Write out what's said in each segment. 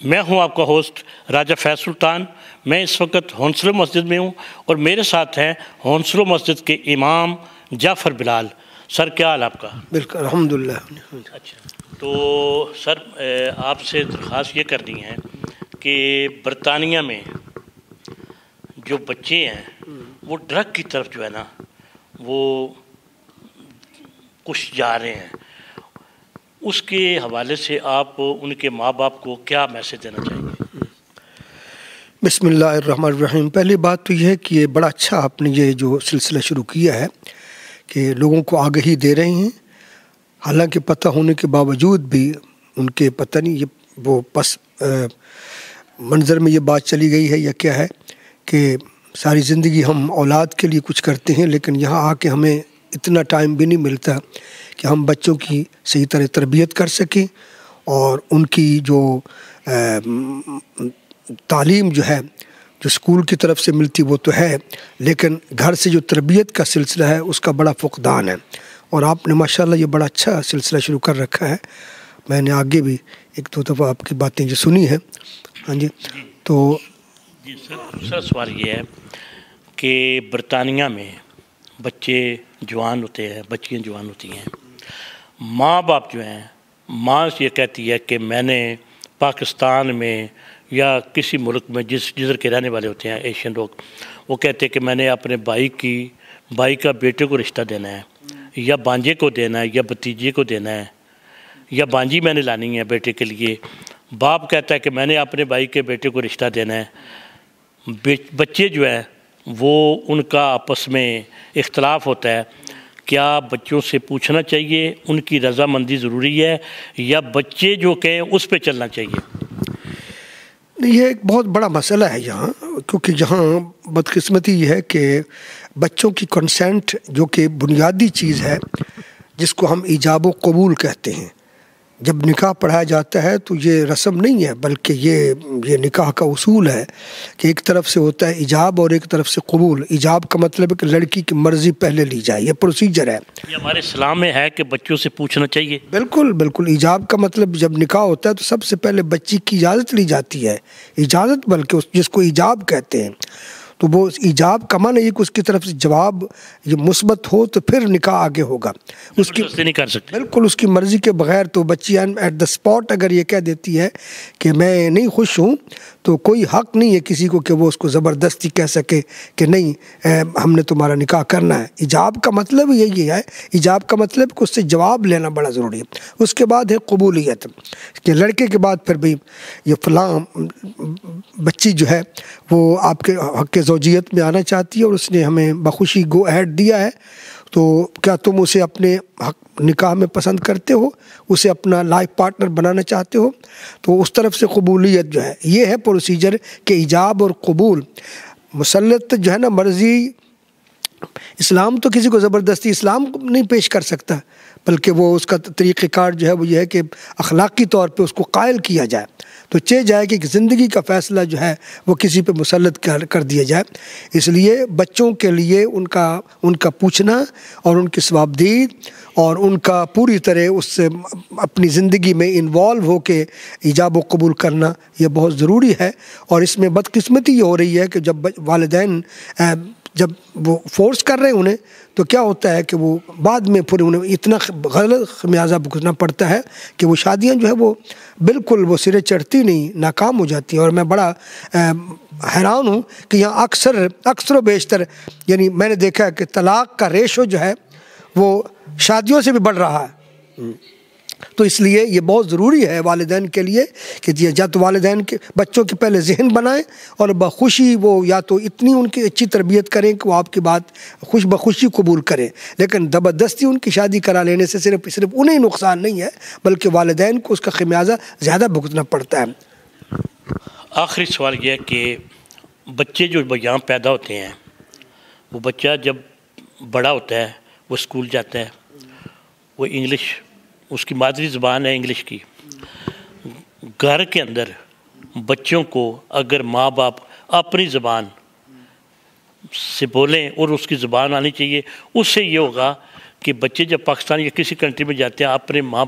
میں ہوں آپ کا ہوسٹ راجہ فیض سلطان۔ میں اس وقت ہونسلو مسجد میں ہوں اور میرے ساتھ ہیں ہونسلو مسجد کے امام جعفر بلال۔ سر کیا حال آپ کا؟ بالکل الحمدللہ۔ اچھا، تو سر آپ سے درخواست یہ کرنی ہے کہ برطانیہ میں جو بچے ہیں وہ ڈرگ کی طرف جو ہے نا وہ کچھ جا رہے ہیں، اس کے حوالے سے آپ ان کے ماں باپ کو کیا میسج دینا چاہیں گے؟ بسم اللہ الرحمن الرحیم۔ پہلی بات تو یہ ہے کہ یہ بڑا اچھا آپ نے یہ جو سلسلہ شروع کیا ہے کہ لوگوں کو آگہی دے رہے ہیں، حالانکہ پتہ ہونے کے باوجود بھی ان کے پتہ نہیں یہ وہ پس منظر میں یہ بات چلی گئی ہے یا کیا ہے کہ ساری زندگی ہم اولاد کے لیے کچھ کرتے ہیں، لیکن یہاں آ کے ہمیں اتنا ٹائم بھی نہیں ملتا کہ ہم بچوں کی صحیح طرح تربیت کر سکیں، اور ان کی جو تعلیم جو ہے جو اسکول کی طرف سے ملتی وہ تو ہے، لیکن گھر سے جو تربیت کا سلسلہ ہے اس کا بڑا فقدان ہے۔ اور آپ نے ماشاءاللہ یہ بڑا اچھا سلسلہ شروع کر رکھا ہے، میں نے آگے بھی ایک دو دفعہ آپ کی باتیں جو سنی ہیں۔ ہاں جی، تو جی سر سوال یہ ہے کہ برطانیہ میں بچے جوان ہوتے ہیں، بچیاں جوان ہوتی ہیں، ماں باپ جو ہیں، ماں یہ کہتی ہے کہ میں نے پاکستان میں یا کسی ملک میں جدھر کے رہنے والے ہوتے ہیں ایشین لوگ، وہ کہتے ہیں کہ میں نے اپنے بھائی کا بیٹے کو رشتہ دینا ہے، یا بانجے کو دینا ہے، یا بھتیجے کو دینا ہے، یا بانجی میں نے لانی ہے بیٹے کے لیے۔ باپ کہتا ہے کہ میں نے اپنے بھائی کے بیٹے کو رشتہ دینا ہے۔ بچے جو ہیں وہ ان کا آپس میں اختلاف ہوتا ہے، کیا بچوں سے پوچھنا چاہیے، ان کی رضامندی ضروری ہے، یا بچے جو کہیں اس پہ چلنا چاہیے؟ یہ ایک بہت بڑا مسئلہ ہے یہاں، کیونکہ یہاں بدقسمتی یہ ہے کہ بچوں کی کنسنٹ جو کہ بنیادی چیز ہے جس کو ہم ایجاب و قبول کہتے ہیں، جب نکاح پڑھایا جاتا ہے تو یہ رسم نہیں ہے بلکہ یہ نکاح کا اصول ہے کہ ایک طرف سے ہوتا ہے ایجاب اور ایک طرف سے قبول۔ ایجاب کا مطلب ہے کہ لڑکی کی مرضی پہلے لی جائے، یہ پروسیجر ہے۔ یہ ہمارے اسلام میں ہے کہ بچوں سے پوچھنا چاہیے؟ بالکل بالکل، ایجاب کا مطلب جب نکاح ہوتا ہے تو سب سے پہلے بچی کی اجازت لی جاتی ہے، اجازت بلکہ جس کو ایجاب کہتے ہیں۔ تو وہ ایجاب کا معنی یہ کہ اس کی طرف سے جواب یہ مثبت ہو تو پھر نکاح آگے ہوگا۔ اس کی نہیں کر سکتے، بالکل اس کی مرضی کے بغیر تو بچی ایٹ دا اسپاٹ اگر یہ کہہ دیتی ہے کہ میں نہیں خوش ہوں تو کوئی حق نہیں ہے کسی کو کہ وہ اس کو زبردستی کہہ سکے کہ نہیں ہم نے تمہارا نکاح کرنا ہے۔ ایجاب کا مطلب یہی ہے، ایجاب کا مطلب کہ اس سے جواب لینا بڑا ضروری ہے۔ اس کے بعد ہے قبولیت، کہ لڑکے کے بعد پھر بھی یہ فلاں بچی جو ہے وہ آپ کے حق زوجیت میں آنا چاہتی ہے اور اس نے ہمیں بخوشی گو اہیڈ دیا ہے، تو کیا تم اسے اپنے نکاح میں پسند کرتے ہو، اسے اپنا لائف پارٹنر بنانا چاہتے ہو؟ تو اس طرف سے قبولیت جو ہے یہ ہے پروسیجر کہ ایجاب اور قبول۔ مسلط جو ہے نا مرضی، اسلام تو کسی کو زبردستی اسلام نہیں پیش کر سکتا، بلکہ وہ اس کا طریقہ کار جو ہے وہ یہ ہے کہ اخلاقی طور پہ اس کو قائل کیا جائے، تو چاہے جائے کہ زندگی کا فیصلہ جو ہے وہ کسی پہ مسلط کر دیا جائے۔ اس لیے بچوں کے لیے ان کا پوچھنا اور ان کی ثوابدید اور ان کا پوری طرح اس سے اپنی زندگی میں انوالو ہو کے ایجاب و قبول کرنا یہ بہت ضروری ہے۔ اور اس میں بدقسمتی یہ ہو رہی ہے کہ جب والدین جب وہ فورس کر رہے ہیں انہیں، تو کیا ہوتا ہے کہ وہ بعد میں پھر انہیں اتنا غلط خمیازہ بھگتنا پڑتا ہے کہ وہ شادیاں جو ہے وہ بالکل وہ سرے چڑھتی نہیں، ناکام ہو جاتی ہیں۔ اور میں بڑا حیران ہوں کہ یہاں اکثر و بیشتر یعنی میں نے دیکھا ہے کہ طلاق کا ریشو جو ہے وہ شادیوں سے بھی بڑھ رہا ہے۔ تو اس لیے یہ بہت ضروری ہے والدین کے لیے کہ یا تو والدین کے بچوں کے پہلے ذہن بنائیں اور بخوشی وہ یا تو اتنی ان کی اچھی تربیت کریں کہ وہ آپ کی بات بخوشی قبول کریں، لیکن زبردستی ان کی شادی کرا لینے سے صرف انہیں نقصان نہیں ہے بلکہ والدین کو اس کا خمیازہ زیادہ بھگتنا پڑتا ہے۔ آخری سوال یہ ہے کہ بچے جو یہاں پیدا ہوتے ہیں، وہ بچہ جب بڑا ہوتا ہے وہ اسکول جاتا ہے، وہ انگلش اس کی مادری زبان ہے انگلش کی، گھر کے اندر بچوں کو اگر ماں باپ اپنی زبان سے بولیں اور اس کی زبان آنی چاہیے، اس سے یہ ہوگا کہ بچے جب پاکستان یا کسی کنٹری میں جاتے ہیں اپنے ماں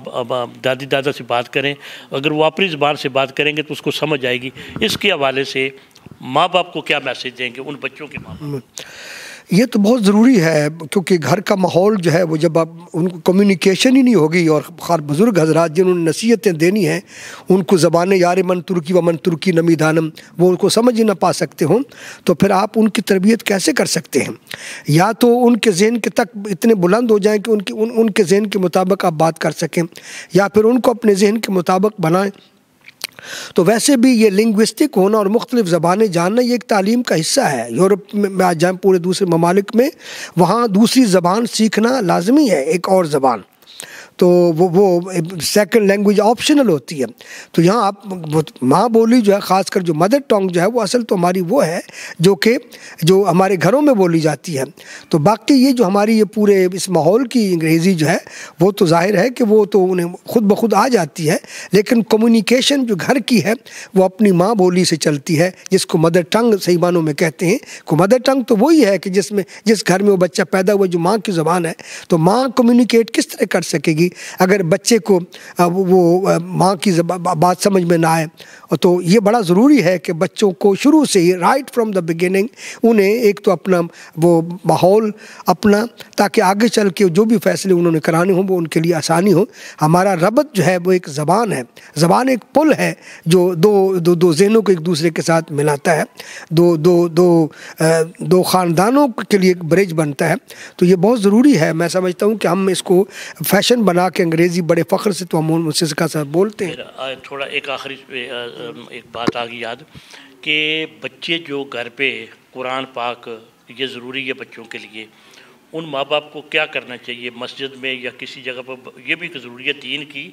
دادی دادا سے بات کریں، اگر وہ اپنی زبان سے بات کریں گے تو اس کو سمجھ آئے گی۔ اس کے حوالے سے ماں باپ کو کیا میسیج دیں گے ان بچوں کے ماں باپ؟ یہ تو بہت ضروری ہے، کیونکہ گھر کا ماحول جو ہے وہ جب آپ ان کو کمیونیکیشن ہی نہیں ہوگی، اور خاص بزرگ حضرات جنہوں نے نصیحتیں دینی ہیں ان کو زبان یار من ترکی و من ترکی نمی دانم وہ ان کو سمجھ ہی نہ پا سکتے ہوں، تو پھر آپ ان کی تربیت کیسے کر سکتے ہیں؟ یا تو ان کے ذہن کے تک اتنے بلند ہو جائیں کہ ان کے ذہن کے مطابق آپ بات کر سکیں، یا پھر ان کو اپنے ذہن کے مطابق بنائیں۔ تو ویسے بھی یہ لنگوسٹک ہونا اور مختلف زبانیں جاننا یہ ایک تعلیم کا حصہ ہے۔ یورپ میں آج جائیں، پورے دوسرے ممالک میں، وہاں دوسری زبان سیکھنا لازمی ہے، ایک اور زبان، تو وہ سیکنڈ لینگویج آپشنل ہوتی ہے۔ تو یہاں آپ ماں بولی جو ہے، خاص کر جو مدر ٹنگ جو ہے، وہ اصل تو ہماری وہ ہے جو ہمارے گھروں میں بولی جاتی ہے۔ تو باقی یہ جو ہماری یہ پورے اس ماحول کی انگریزی جو ہے وہ تو ظاہر ہے کہ وہ تو انہیں خود بخود آ جاتی ہے، لیکن کمیونیکیشن جو گھر کی ہے وہ اپنی ماں بولی سے چلتی ہے، جس کو مدر ٹنگ صحیح معنوں میں کہتے ہیں۔ کو مدر ٹنگ تو وہی ہے کہ جس گھر میں وہ بچہ پیدا ہوا جو ماں کی زبان ہے، تو ماں کمیونیکیٹ کس طرح کر سکے گی اگر بچے کو وہ ماں کی بات سمجھ میں نہ آئے؟ تو یہ بڑا ضروری ہے کہ بچوں کو شروع سے ہی رائٹ فرام دا بگننگ انہیں ایک تو اپنا وہ ماحول اپنا، تاکہ آگے چل کے جو بھی فیصلے انہوں نے کرانے ہوں وہ ان کے لیے آسانی ہو۔ ہمارا ربط جو ہے وہ ایک زبان ہے، زبان ایک پل ہے جو دو ذہنوں کو ایک دوسرے کے ساتھ ملاتا ہے، دو خاندانوں کے لیے ایک برج بنتا ہے۔ تو یہ بہت ضروری ہے۔ میں سمجھتا ہوں کہ ہم اس کو فیشن بنا کے انگریزی بڑے فخر سے تو ہم اس سے کا بولتے ہیں۔ تھوڑا ایک آخری ایک بات آ گئی یاد کہ بچے جو گھر پہ قرآن پاک، یہ ضروری ہے بچوں کے لیے، ان ماں باپ کو کیا کرنا چاہیے مسجد میں یا کسی جگہ پر؟ یہ بھی ایک ضروری ہے دین کی،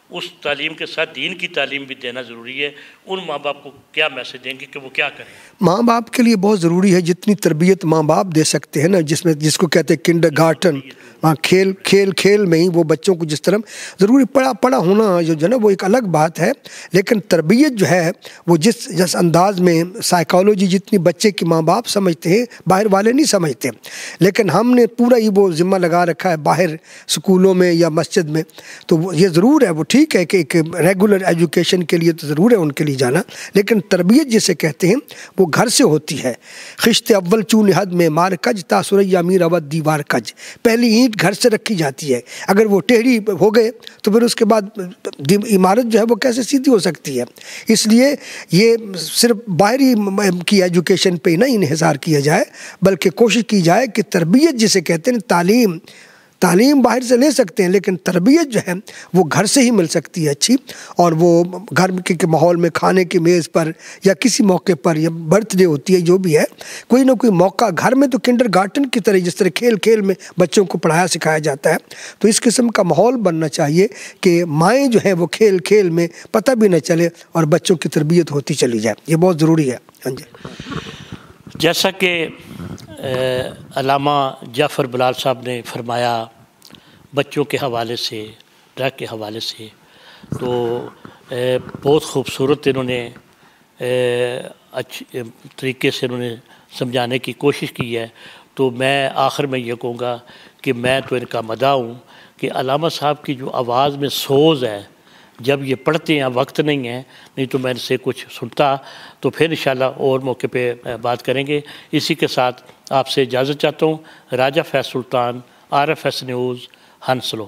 اس تعلیم کے ساتھ دین کی تعلیم بھی دینا ضروری ہے۔ ان ماں باپ کو کیا میسیج دیں گے کہ وہ کیا کریں؟ ماں باپ کے لیے بہت ضروری ہے جتنی تربیت ماں باپ دے سکتے ہیں نا، جس کو کہتے ہیں کنڈر گارٹن، کھیل میں ہی وہ بچوں کو جس طرح ضروری پڑھا ہونا جو ہے نا وہ ایک الگ بات ہے، لیکن تربیت جو ہے وہ جس انداز میں سائیکالوجی جتنی بچے کی ماں باپ سمجھتے ہیں باہر والے نہیں سمجھتے، لیکن ہم نے پورا ہی وہ ذمہ لگا رکھا ہے باہر اسکولوں میں یا مسجد میں۔ تو یہ ضرور ہے، وہ ٹھیک ہے کہ ایک ریگولر ایجوکیشن کے لیے تو ضرور ہے ان کے لیے جانا، لیکن تربیت جسے کہتے ہیں وہ گھر سے ہوتی ہے۔ خشت اول چون حد میں مار کج تا سریا میر اود دیوار کج، پہلی اینٹ گھر سے رکھی جاتی ہے، اگر وہ ٹیڑھی ہو گئے تو پھر اس کے بعد عمارت جو ہے وہ کیسے سیدھی ہو سکتی ہے؟ اس لیے یہ صرف باہری کی ایجوکیشن پہ نہ انحصار کیا جائے، بلکہ کوشش کی جائے کہ تربیت جسے کہتے ہیں تعلیم باہر سے لے سکتے ہیں، لیکن تربیت جو ہے وہ گھر سے ہی مل سکتی ہے اچھی، اور وہ گھر کے ماحول میں کھانے کی میز پر یا کسی موقع پر یا برتھ ڈے ہوتی ہے جو بھی ہے، کوئی نہ کوئی موقع گھر میں تو کنڈر گارٹن کی طرح جس طرح کھیل میں بچوں کو پڑھایا سکھایا جاتا ہے، تو اس قسم کا ماحول بننا چاہیے کہ مائیں جو ہیں وہ کھیل میں پتہ بھی نہ چلے اور بچوں کی تربیت ہوتی چلی جائے۔ یہ بہت ضروری ہے۔ ہاں جی، جیسا کہ علامہ جعفر بلال صاحب نے فرمایا بچوں کے حوالے سے، ڈرگ کے حوالے سے، تو بہت خوبصورت انہوں نے اچھے طریقے سے انہوں نے سمجھانے کی کوشش کی ہے۔ تو میں آخر میں یہ کہوں گا کہ میں تو ان کا مداح ہوں کہ علامہ صاحب کی جو آواز میں سوز ہے، جب یہ پڑھتے ہیں وقت نہیں ہے، نہیں تو میں ان سے کچھ سنتا، تو پھر انشاءاللہ اور موقع پہ بات کریں گے۔ اسی کے ساتھ آپ سے اجازت چاہتا ہوں۔ راجہ فیض سلطان، RFS نیوز، ہنسلو۔